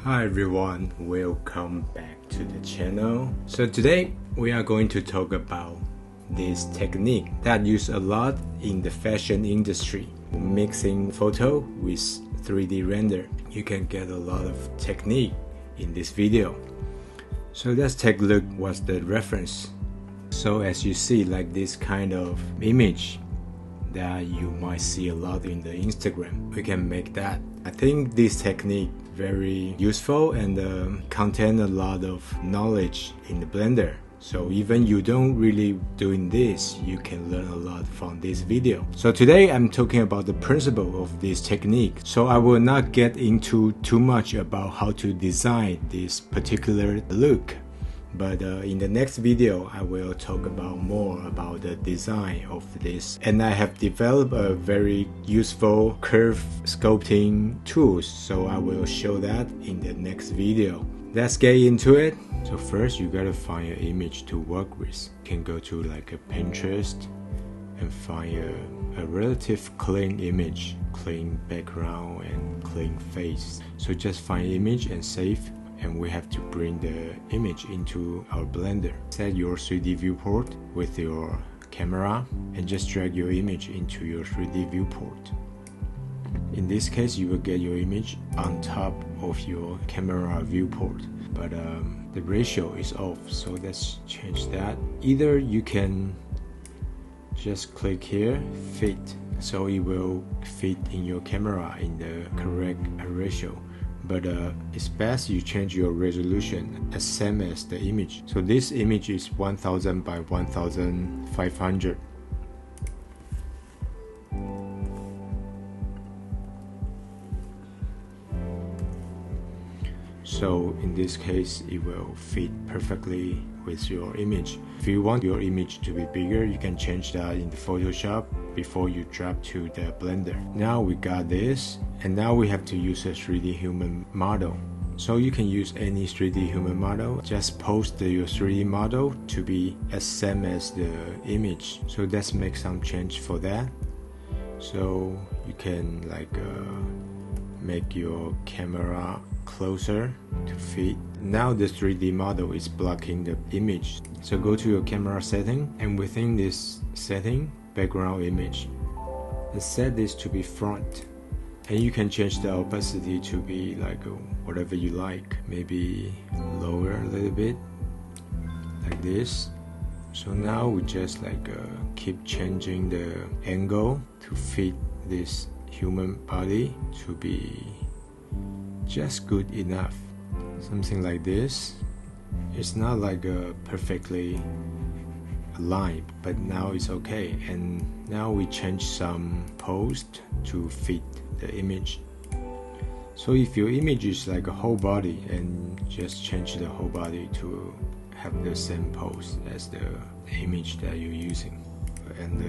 Hi everyone, welcome back to the channel. So today we are going to talk about this technique that used a lot in the fashion industry, mixing photo with 3D render. You can get a lot of technique in this video. So let's take a look what's the reference. So as you see, like this kind of image that you might see a lot in the Instagram, we can make that. I think this technique very useful and contain a lot of knowledge in the Blender. So even you don't really doing this, you can learn a lot from this video. So today I'm talking about the principle of this technique. So I will not get into too much about how to design this particular look. But in the next video, I will talk about more about the design of this. And I have developed a very useful curve sculpting tools, so I will show that in the next video. Let's get into it. So first, you gotta find an image to work with. You can go to like a Pinterest and find a relative clean image, clean background and clean face. So just find image and save. And we have to bring the image into our Blender. Set your 3D viewport with your camera and just drag your image into your 3D viewport. In this case, you will get your image on top of your camera viewport, but the ratio is off, so let's change that. Either you can just click here, fit, so it will fit in your camera in the correct ratio. But it's best you change your resolution as same as the image. So this image is 1000 by 1500. So in this case, it will fit perfectly with your image. If you want your image to be bigger, you can change that in the Photoshop before you drop to the Blender. Now we got this, and now we have to use a 3D human model. So you can use any 3D human model. Just post your 3D model to be as same as the image. So let's make some change for that. So you can like make your camera closer to fit. Now the 3D model is blocking the image. So go to your camera setting, and within this setting, background image, and set this to be front. And you can change the opacity to be like whatever you like, maybe lower a little bit, like this. So now we just like keep changing the angle to fit this human body to be just good enough. Something like this. It's not like perfectly aligned, but now it's okay. And now we change some pose to fit the image. So if your image is like a whole body, and just change the whole body to have the same pose as the image that you're using, and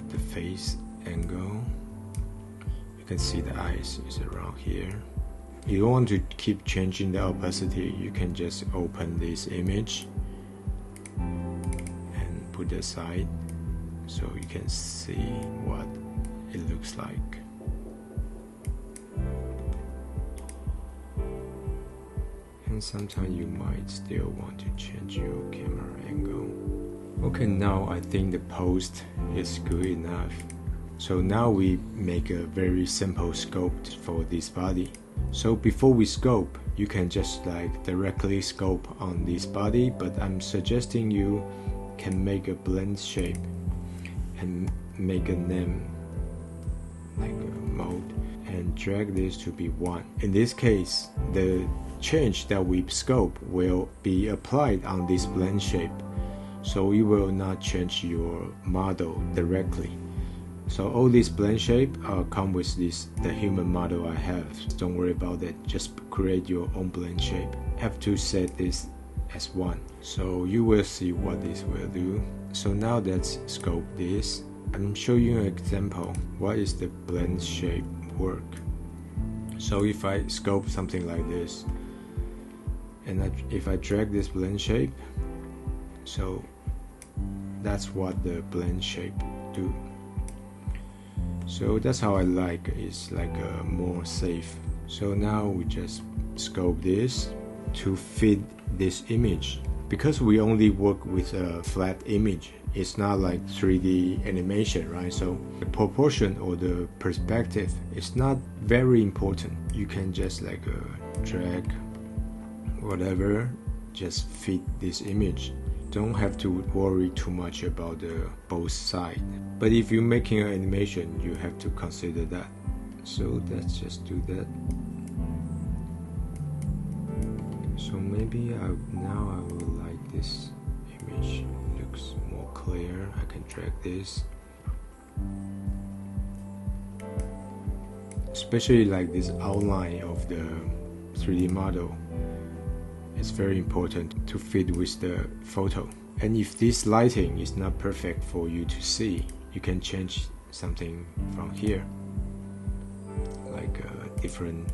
the face angle. You can see the eyes is around here. You don't want to keep changing the opacity. You can just open this image and put it aside so you can see what it looks like. And sometimes you might still want to change your camera angle. Okay, now I think the post is good enough. So now we make a very simple sculpt for this body. So before we sculpt, you can just like directly sculpt on this body, but I'm suggesting you can make a blend shape and make a name like a mode and drag this to be 1. In this case, the change that we sculpt will be applied on this blend shape, so it will not change your model directly. So all these blend shape come with the human model I have. Don't worry about that, just create your own blend shape. Have to set this as 1, so you will see what this will do. So now let's sculpt this. I'm showing you an example what is the blend shape work. So if I sculpt something like this, and if I drag this blend shape, so that's what the blend shape do. So that's how I like. It's like more safe. So now we just sculpt this to fit this image. Because we only work with a flat image, it's not like 3D animation, right? So the proportion or the perspective is not very important. You can just like drag whatever, just fit this image. Don't have to worry too much about the both sides. But if you're making an animation, you have to consider that. So let's just do that. So maybe now I will like this image. Looks more clear. I can drag this. Especially like this outline of the 3D model. It's very important to fit with the photo. And if this lighting is not perfect for you to see, you can change something from here. Like different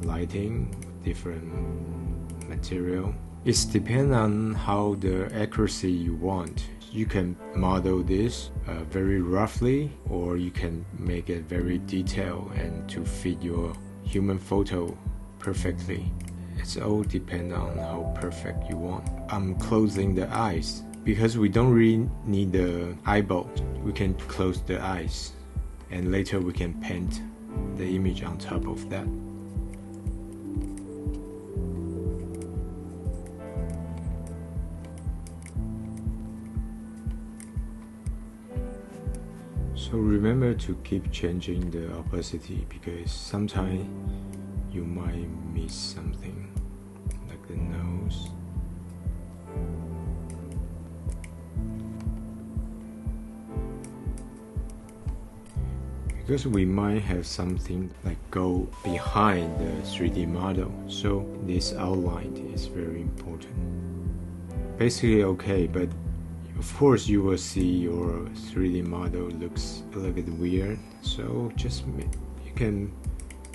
lighting, different material. It depends on how the accuracy you want. You can model this very roughly, or you can make it very detailed and to fit your human photo perfectly. It's all depend on how perfect you want. I'm closing the eyes because we don't really need the eyeball. We can close the eyes and later we can paint the image on top of that. So remember to keep changing the opacity because sometimes you might miss something, like the nose. Because we might have something like go behind the 3D model, so this outline is very important. Basically okay, but of course you will see your 3D model looks a little bit weird, so just you can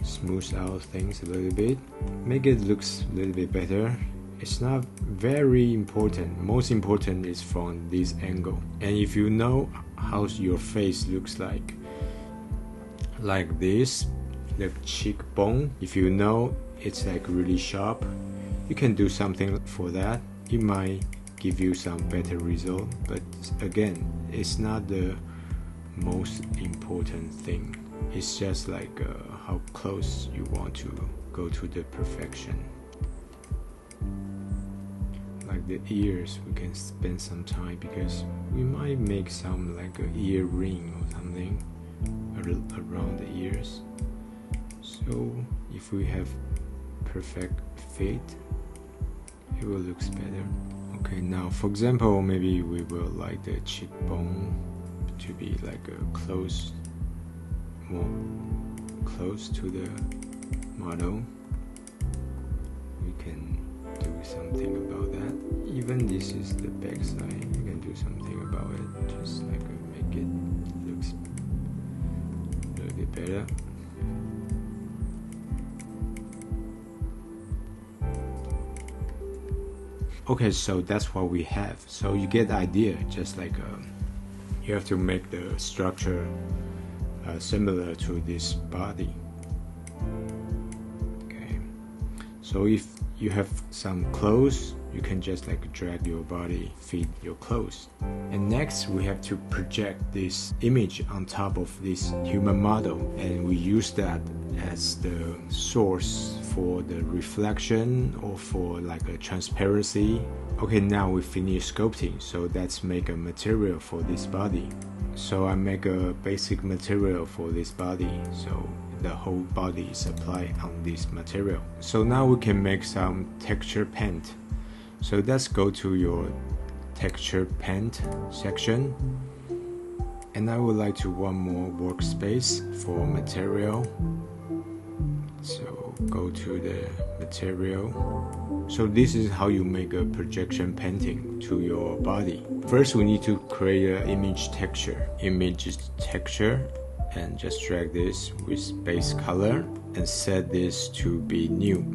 smooth out things a little bit, make it looks a little bit better. It's not very important. Most important is from this angle. And if you know how your face looks like this, the cheekbone, if you know it's like really sharp, you can do something for that. It might give you some better result, but again, it's not the most important thing. It's just like how close you want to go to the perfection. Like the ears, we can spend some time because we might make some like a ear ring or something around the ears. So if we have perfect fit, it will look better. Okay, now for example, maybe we will like the cheekbone to be like a more close to the model. We can do something about that. Even this is the back side, you can do something about it, just like make it looks a little bit better. Okay, so that's what we have. So you get the idea, just like you have to make the structure similar to this body. Okay, so if you have some clothes, you can just like drag your body, fit your clothes. And next we have to project this image on top of this human model, and we use that as the source for the reflection or for like a transparency. Okay, now we finish sculpting, so let's make a material for this body. So I make a basic material for this body, so the whole body is applied on this material. So now we can make some texture paint. So let's go to your texture paint section, and I would like to one more workspace for material. So go to the material. So this is how you make a projection painting to your body. First we need to create an image texture, and just drag this with base color and set this to be new.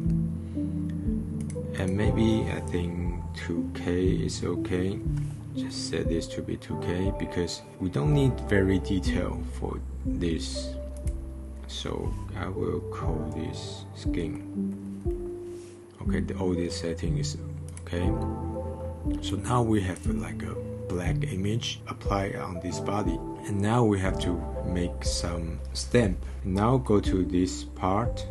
And maybe I think 2K is okay. Just set this to be 2K because we don't need very detail for this. So I will call this skin. Okay, all this setting is okay. So now we have like a black image applied on this body, and now we have to make some stamp. Now go to this part,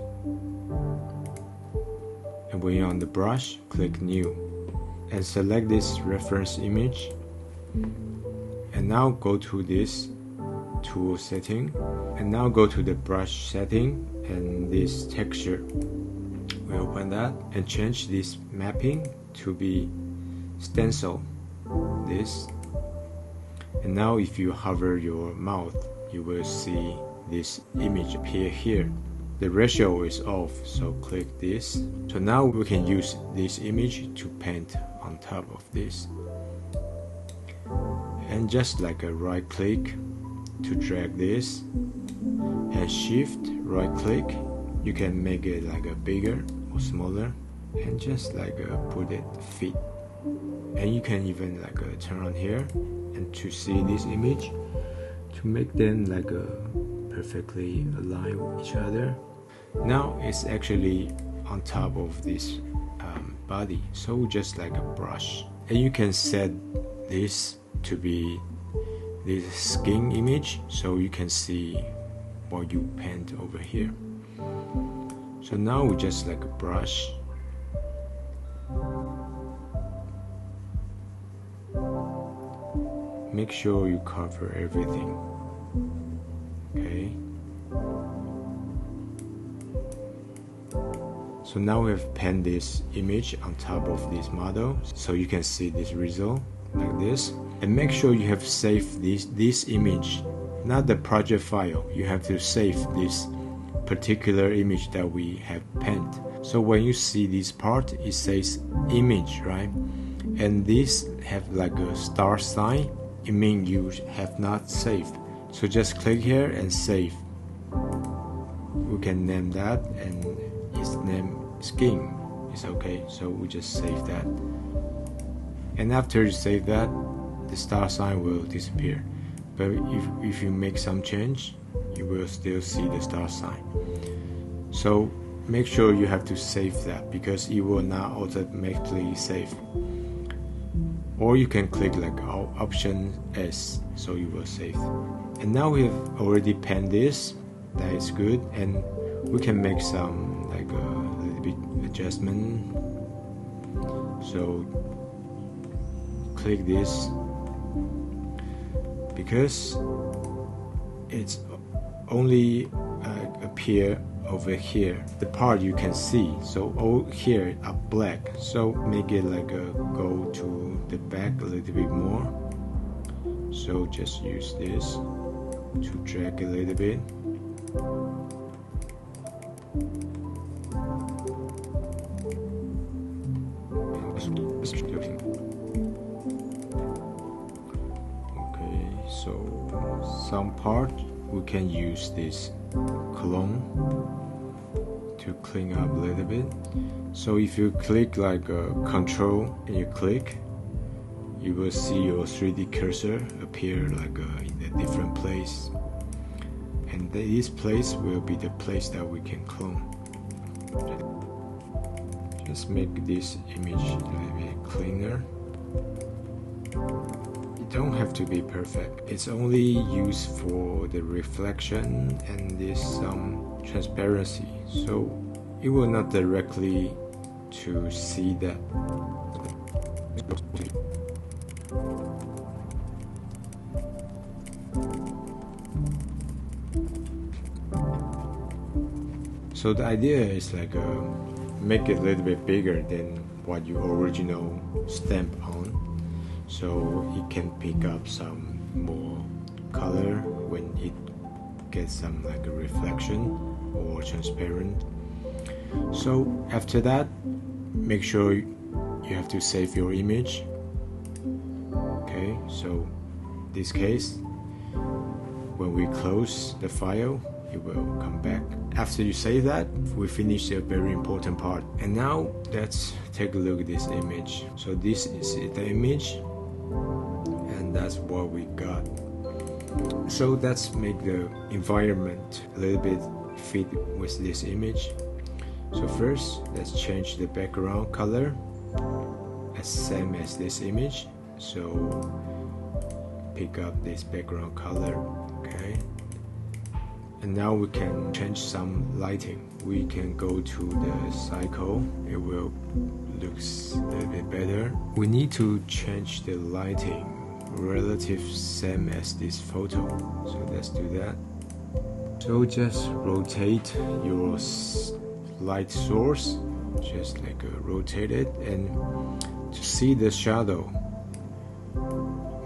and when you're on the brush, click new and select this reference image, and now go to this tool setting, and now go to the brush setting and this texture. We open that and change this mapping to be stencil, this. And now if you hover your mouse, you will see this image appear here. The ratio is off, so click this. So now we can use this image to paint on top of this. And just like a right click to drag this, and shift right click, you can make it like a bigger or smaller, and just like put it fit. And you can even like turn on here and to see this image, to make them like perfectly align with each other. Now it's actually on top of this body, so just like a brush. And you can set this to be this skin image, so you can see what you paint over here. So now we just like a brush. Make sure you cover everything. Okay. So now we have painted this image on top of this model, so you can see this result like this. And make sure you have saved this image, not the project file. You have to save this particular image that we have painted. So when you see this part, it says image, right? And this have like a star sign. It means you have not saved. So just click here and save. We can name that, and its name skin is okay. So we just save that. And after you save that, the star sign will disappear. But if you make some change, you will still see the star sign. So make sure you have to save that, because it will not automatically save. Or you can click like option S, so you will save. And now we have already painted this. That is good, and we can make some like a little bit adjustment. So click this, because it's only appear over here, the part you can see. So all here are black, so make it like go to the back a little bit more. So just use this to drag a little bit. Okay, so some part we can use this clone to clean up a little bit. So if you click like control and you click, you will see your 3D cursor appear like in a different place, and this place will be the place that we can clone. Just make this image a little bit cleaner. It don't have to be perfect. It's only used for the reflection and this transparency, so it will not directly to see that. So the idea is like make it a little bit bigger than what you original stamp on, so it can pick up some more color when it gets some like a reflection or transparent. So after that, make sure you have to save your image. Okay, so this case, when we close the file, it will come back. After you save that, we finish a very important part. And now let's take a look at this image. So this is the image, and that's what we got. So let's make the environment a little bit fit with this image. So first, let's change the background color as same as this image. So pick up this background color, okay? And now we can change some lighting. We can go to the cycle. It will looks a little bit better. We need to change the lighting relative same as this photo. So let's do that. So just rotate your light source, just like rotate it, and to see the shadow,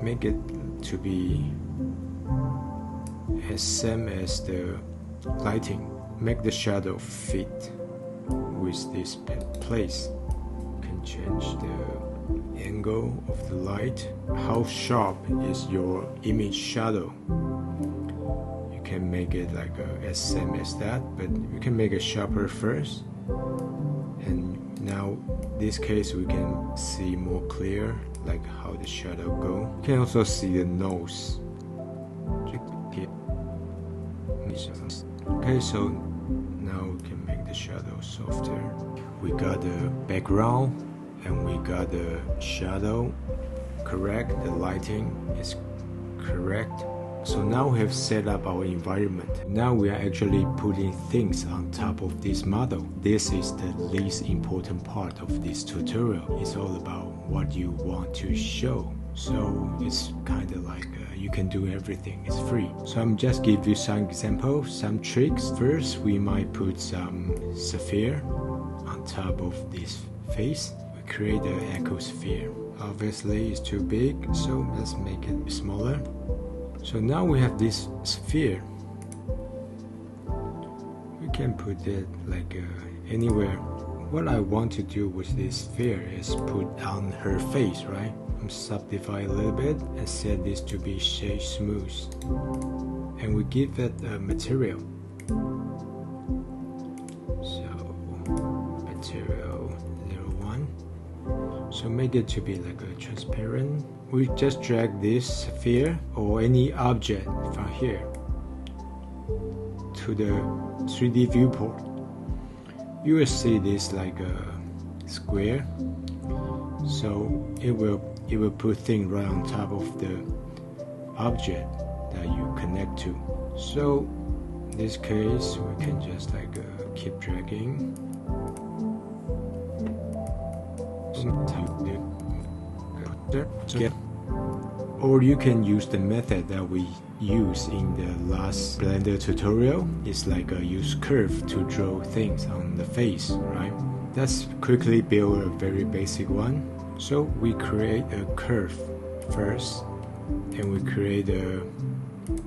make it to be as same as the lighting. Make the shadow fit with this place. You can change the angle of the light. How sharp is your image shadow? You can make it like as same as that, but you can make it sharper first. And now this case we can see more clear like how the shadow go. You can also see the nose. Okay, so now we can make the shadow softer. We got the background and we got the shadow correct. The lighting is correct. So now we have set up our environment. Now we are actually putting things on top of this model. This is the least important part of this tutorial. It's all about what you want to show. So it's kind of like you can do everything. It's free. So I'm just give you some examples, some tricks. First, we might put some sphere on top of this face. We create an echo sphere. Obviously, it's too big, so let's make it smaller. So now we have this sphere. We can put it like anywhere. What I want to do with this sphere is put on her face, right? I'm subdivide a little bit and set this to be shade smooth. And we give it a material. So material 01. So make it to be like a transparent. We just drag this sphere or any object from here to the 3D viewport. You will see this like a square. So it will put things right on top of the object that you connect to. So in this case, we can just like keep dragging. Or you can use the method that we used in the last Blender tutorial. It's like use curve to draw things on the face, right? Let's quickly build a very basic one. So we create a curve first, and we create a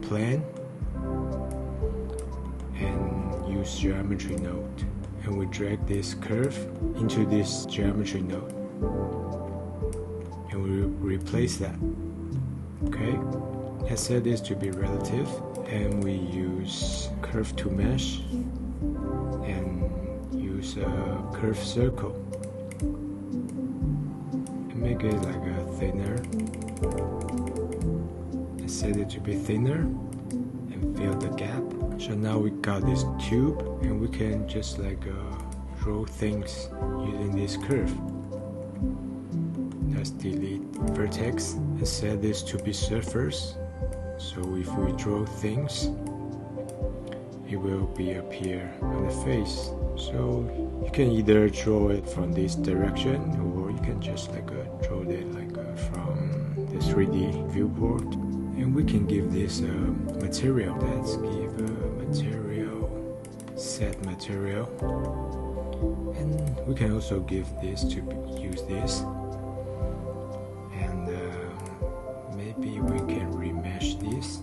plane and use geometry node, and we drag this curve into this geometry node, and we replace that. Okay, I set this to be relative, and we use curve to mesh and use a curve circle. Make it like a thinner. And set it to be thinner and fill the gap. So now we got this tube, and we can just like draw things using this curve. Let's delete vertex and set this to be surface. So if we draw things, it will appear on the face. So you can either draw it from this direction, or you can just like draw it like from the 3D viewport. And we can give this material. Let's give a material, set material. And we can also give this to use this. And maybe we can remesh this.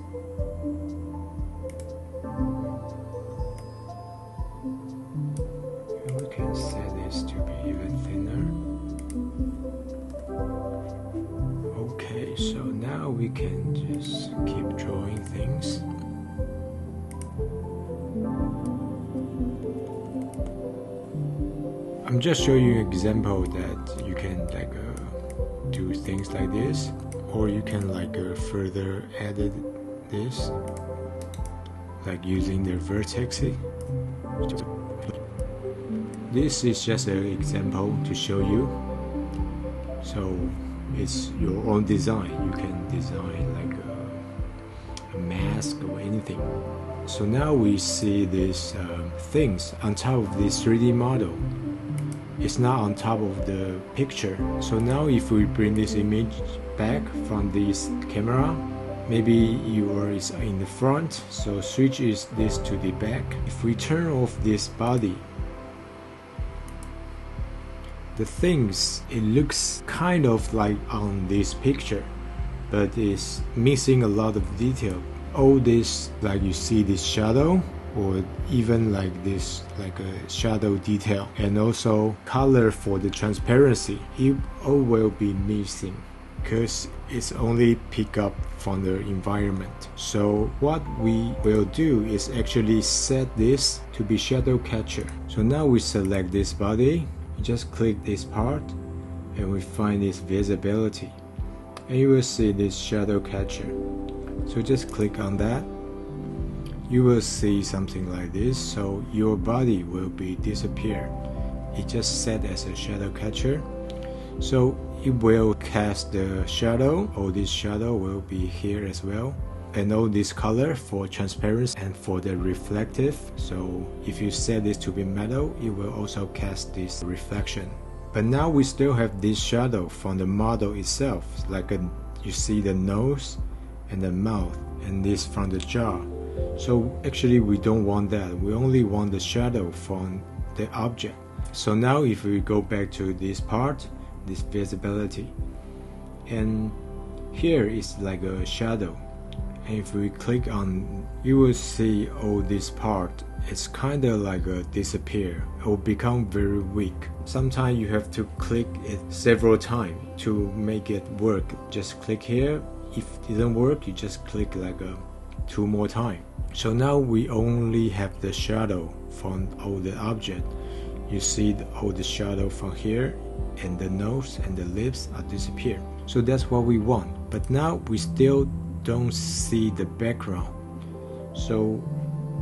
We can set this to be even thinner. Okay, so now we can just keep drawing things. I'm just showing you an example that you can like do things like this, or you can like further edit this, like using the vertex. This is just an example to show you. So it's your own design. You can design like a mask or anything. So now we see these things on top of this 3D model. It's not on top of the picture. So now if we bring this image back from this camera, maybe yours is in the front, so switch this to the back. If we turn off this body, the things, it looks kind of like on this picture, but it's missing a lot of detail. All this, like you see this shadow, or even like this, like a shadow detail, and also color for the transparency, it all will be missing because it's only pick up from the environment. So what we will do is actually set this to be shadow catcher. So now we select this body, you just click this part, and we find this visibility, and you will see this shadow catcher. So just click on that. You will see something like this. So your body will be disappear. It just set as a shadow catcher. So it will cast the shadow, or this shadow will be here as well. And all this color for transparency and for the reflective. So if you set this to be metal, it will also cast this reflection. But now we still have this shadow from the model itself, like you see the nose and the mouth, and this from the jaw. So actually we don't want that. We only want the shadow from the object. So now if we go back to this part, this visibility, and here is like a shadow, and if we click on, you will see all this part, it's kind of like a disappear or become very weak. Sometimes you have to click it several times to make it work. Just click here. If it doesn't work, you just click like 2 more times. So now we only have the shadow from all the object. You see all the shadow from here, and the nose and the lips are disappeared. So that's what we want. But now we still don't see the background. So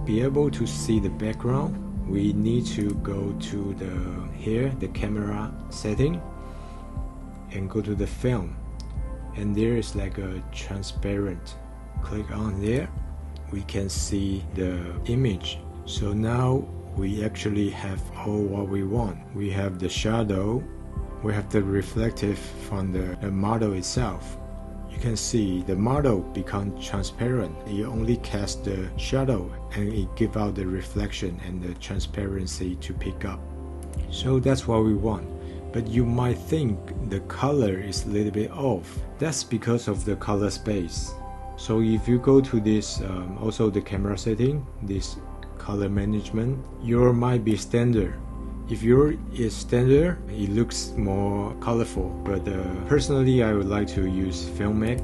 be able to see the background, we need to go to the camera setting, and go to the film, and there is like a transparent. Click on there, we can see the image. So now we actually have all what we want. We have the shadow, we have the reflective from the model itself. You can see the model become transparent. It only casts the shadow, and it gives out the reflection and the transparency to pick up. So that's what we want. But you might think the color is a little bit off. That's because of the color space. So if you go to this, also the camera setting, this color management, yours might be standard. If yours is standard, it looks more colorful. But personally, I would like to use filmic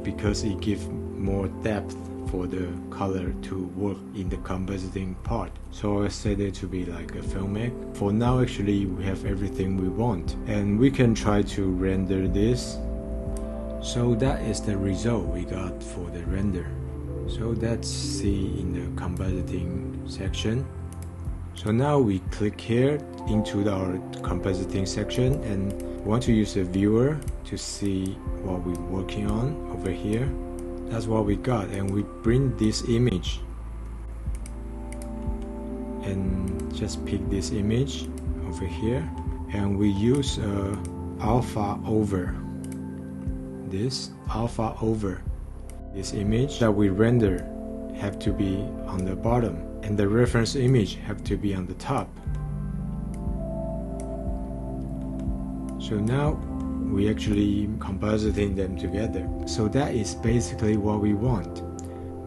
because it gives more depth for the color to work in the compositing part. So I set it to be like a filmic. For now, actually, we have everything we want, and we can try to render this. So that is the result we got for the render. So let's see in the compositing section. So now we click here into our compositing section, and want to use a viewer to see what we're working on over here. That's what we got, and we bring this image and just pick this image over here, and we use alpha over this image that we render have to be on the bottom, and the reference image have to be on the top. So now we actually compositing them together. So that is basically what we want,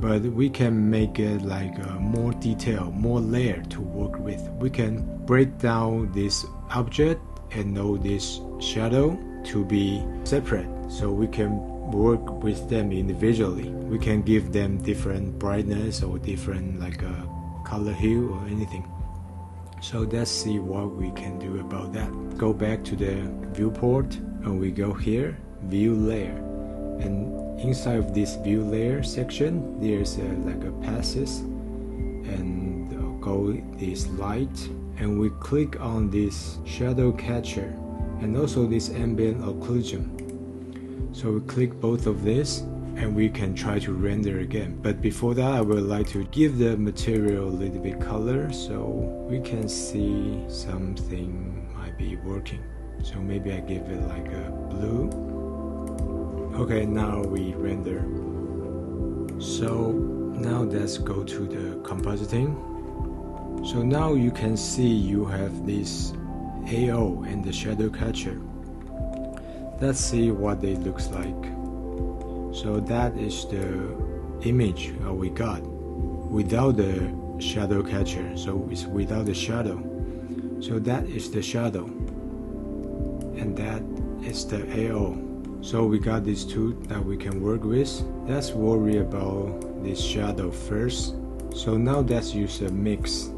but we can make it like more detail, more layer to work with. We can break down this object and all this shadow to be separate, so we can work with them individually. We can give them different brightness or different like color hue or anything. So let's see what we can do about that. Go back to the viewport, and we go here, view layer, and inside of this view layer section, there's like a passes, and go this light, and we click on this shadow catcher and also this ambient occlusion. So we click both of this and we can try to render again. But before that, I would like to give the material a little bit color so we can see something might be working. So maybe I give it like a blue. Okay, now we render. So now let's go to the compositing. So now you can see you have this AO and the shadow catcher. Let's see what it looks like. So that is the image we got without the shadow catcher. So it's without the shadow. So that is the shadow, and that is the AO. So we got these two that we can work with. Let's worry about this shadow first. So now let's use a mix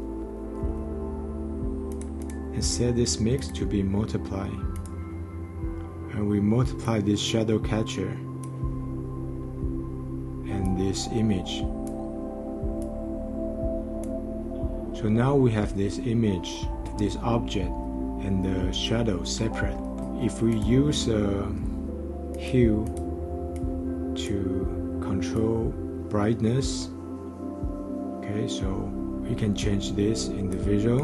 and set this mix to be multiply. And we multiply this shadow catcher and this image. So now we have this image, this object, and the shadow separate. If we use a hue to control brightness, okay, so we can change this in the visual,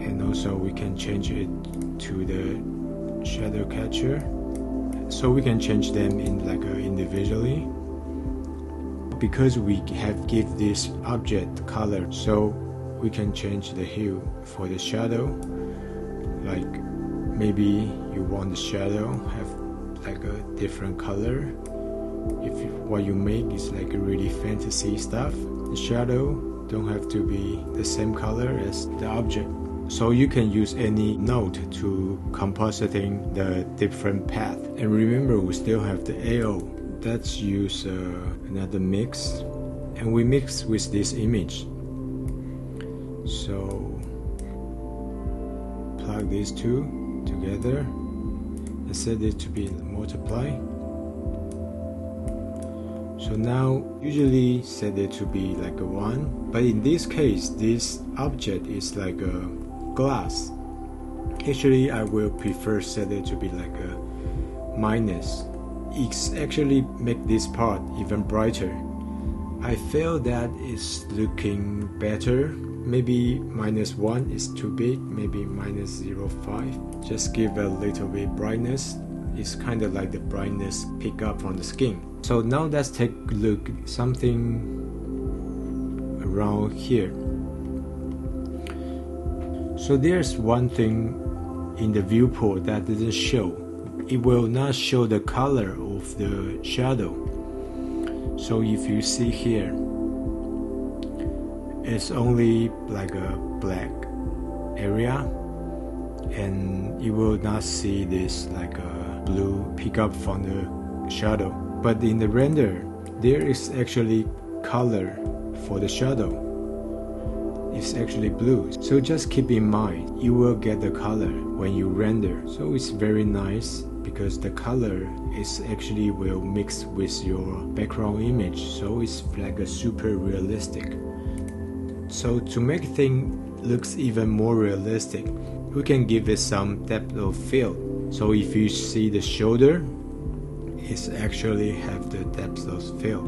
and also we can change it to the shadow catcher, so we can change them in like individually. Because we have give this object color, so we can change the hue for the shadow. Like maybe you want the shadow have like a different color. If what you make is like a really fantasy stuff, the shadow don't have to be the same color as the object. So you can use any node to compositing the different path. And remember, we still have the AO. Let's use another mix, and we mix with this image. So plug these two together and set it to be multiply. So now usually set it to be like a 1, but in this case this object is like a glass. Actually I will prefer set it to be like a minus. It's actually make this part even brighter. I feel that it's looking better. Maybe -1 is too big, maybe -0.5. Just give a little bit brightness. It's kind of like the brightness pick up from the skin. So now let's take a look something around here. So there's one thing in the viewport that doesn't show. It will not show the color of the shadow. So if you see here, it's only like a black area, and you will not see this like a blue pickup from the shadow. But in the render, there is actually color for the shadow. It's actually blue. So just keep in mind, you will get the color when you render. So it's very nice because the color is actually will mix with your background image. So it's like a super realistic. So to make things looks even more realistic, we can give it some depth of field. So if you see the shoulder, it's actually have the depth of field.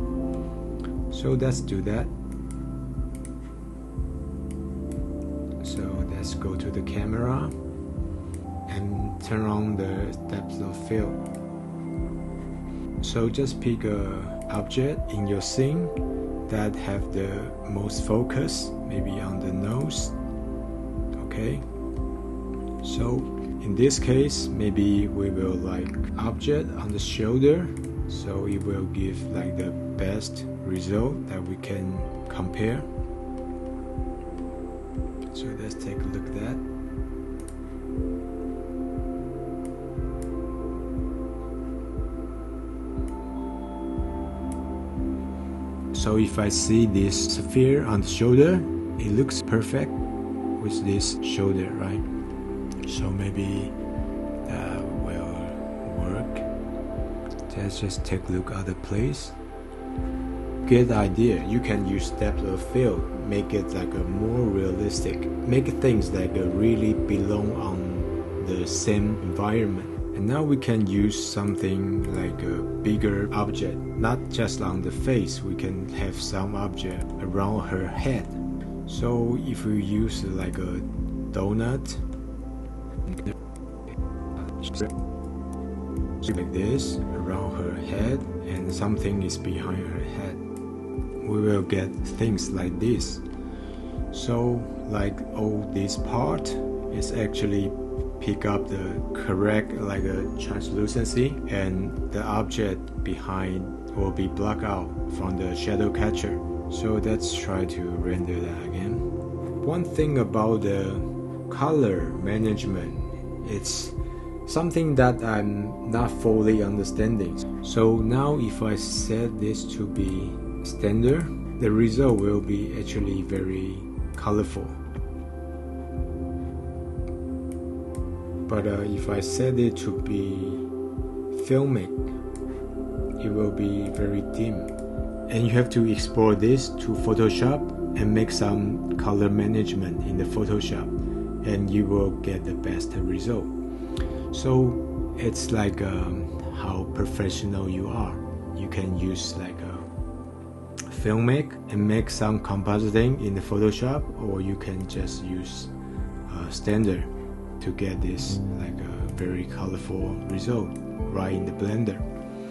So let's do that. So let's go to the camera and turn on the depth of field. So just pick a object in your scene that have the most focus, maybe on the nose. Okay, so in this case maybe we will like object on the shoulder, so it will give like the best result that we can compare. So let's take a look at that. So if I see this sphere on the shoulder, it looks perfect with this shoulder, right? So maybe that will work. Let's just take a look at the place. Get the idea. You can use depth of field, make it like a more realistic, make things like really belong on the same environment. And now we can use something like a bigger object, not just on the face. We can have some object around her head. So if we use like a donut, like this around her head, and something is behind her head, we will get things like this. So like all this part is actually pick up the correct like a translucency, and the object behind will be blocked out from the shadow catcher. So let's try to render that again. One thing about the color management, it's something that I'm not fully understanding. So now if I set this to be standard, the result will be actually very colorful. But if I set it to be filmic, it will be very dim. And you have to export this to Photoshop and make some color management in the Photoshop, and you will get the best result. So it's like how professional you are. You can use like a filmic and make some compositing in the Photoshop, or you can just use standard to get this like a very colorful result right in the Blender.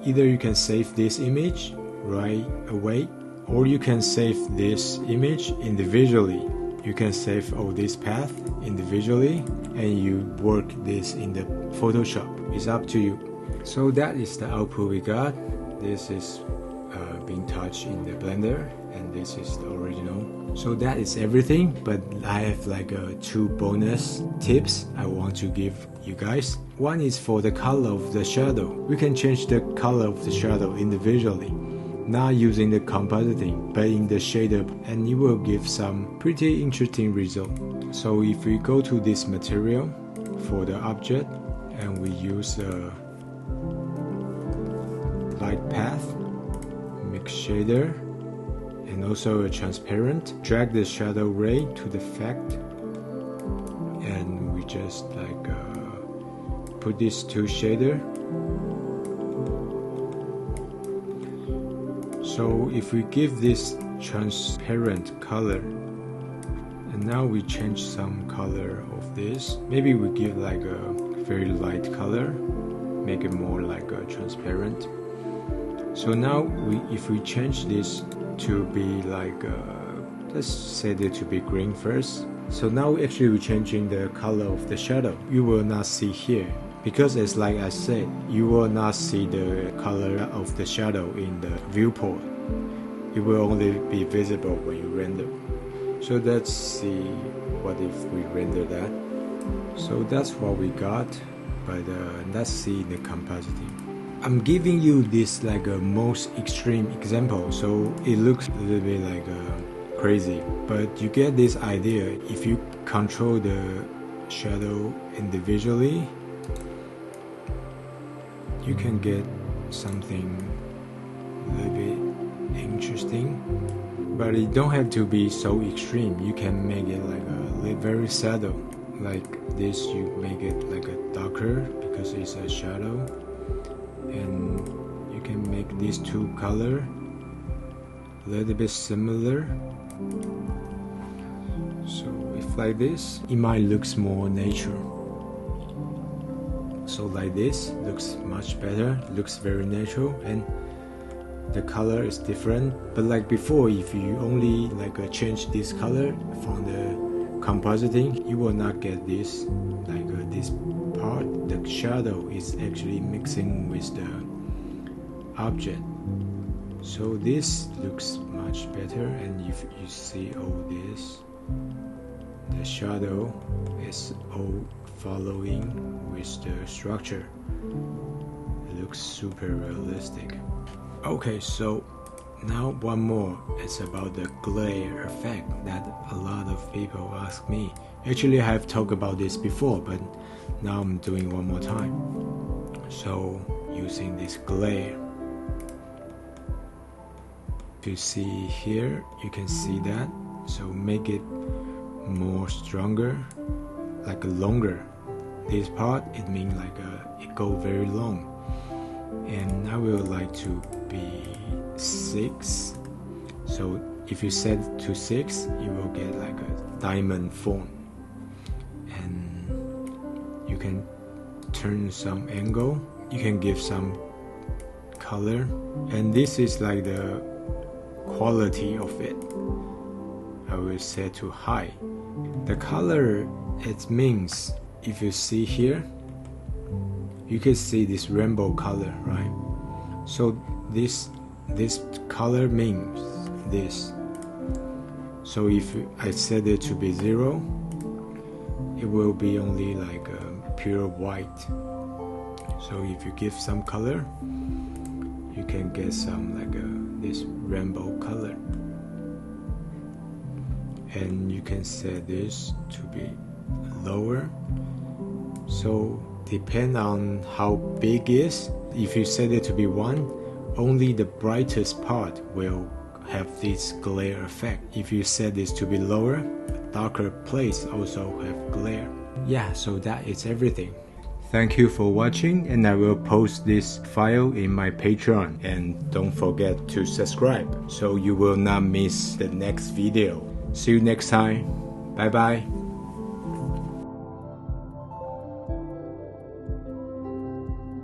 Either you can save this image right away, or you can save this image individually. You can save all this path individually and you work this in the Photoshop. It's up to you. So that is the output we got. This is being touched in the Blender, and this is the original. So that is everything, but I have like two bonus tips I want to give you guys. One is for the color of the shadow. We can change the color of the shadow individually, not using the compositing, but in the shader, and it will give some pretty interesting result. So if we go to this material for the object and we use a light path, mix shader, and also a transparent, drag the shadow ray to the fact, and we just like put this to shader. So if we give this transparent color, and now we change some color of this, maybe we give like a very light color, make it more like a transparent. So now if we change this to be like let's set it to be green first. So now actually we're changing the color of the shadow. You will not see here, because it's like I said, you will not see the color of the shadow in the viewport. It will only be visible when you render. So let's see what if we render that. So that's what we got, but let's see the compositing. I'm giving you this like a most extreme example, so it looks a little bit like crazy, but you get this idea. If you control the shadow individually, you can get something a little bit interesting, but it don't have to be so extreme. You can make it like a very subtle, like this. You make it like a darker because it's a shadow, and you can make these two color a little bit similar. So if like this, it might looks more natural. So like this looks much better, looks very natural, and the color is different. But like before, if you only like change this color from the compositing, you will not get this like this part. The shadow is actually mixing with the object, so this looks much better. And if you see all this, the shadow is all following with the structure. It looks super realistic. Okay, so now one more. It's about the glare effect that a lot of people ask me. Actually, I have talked about this before, but now I'm doing one more time. So using this glare. To see here, you can see that. So make it more stronger, like a longer. This part, it means like it go very long. And I will like to be 6. So if you set it to 6, you will get like a diamond form. And you can turn some angle. You can give some color. And this is like the quality of it. I will set to high. The color, it means if you see here, you can see this rainbow color, right? So this color means this. So if I set it to be 0, it will be only like pure white. So if you give some color, you can get some like this rainbow color. And you can set this to be lower. So depend on how big it is. If you set it to be 1, only the brightest part will have this glare effect. If you set this to be lower, darker place also have glare. Yeah, so that is everything. Thank you for watching, and I will post this file in my Patron. And don't forget to subscribe so you will not miss the next video. See you next time. Bye bye.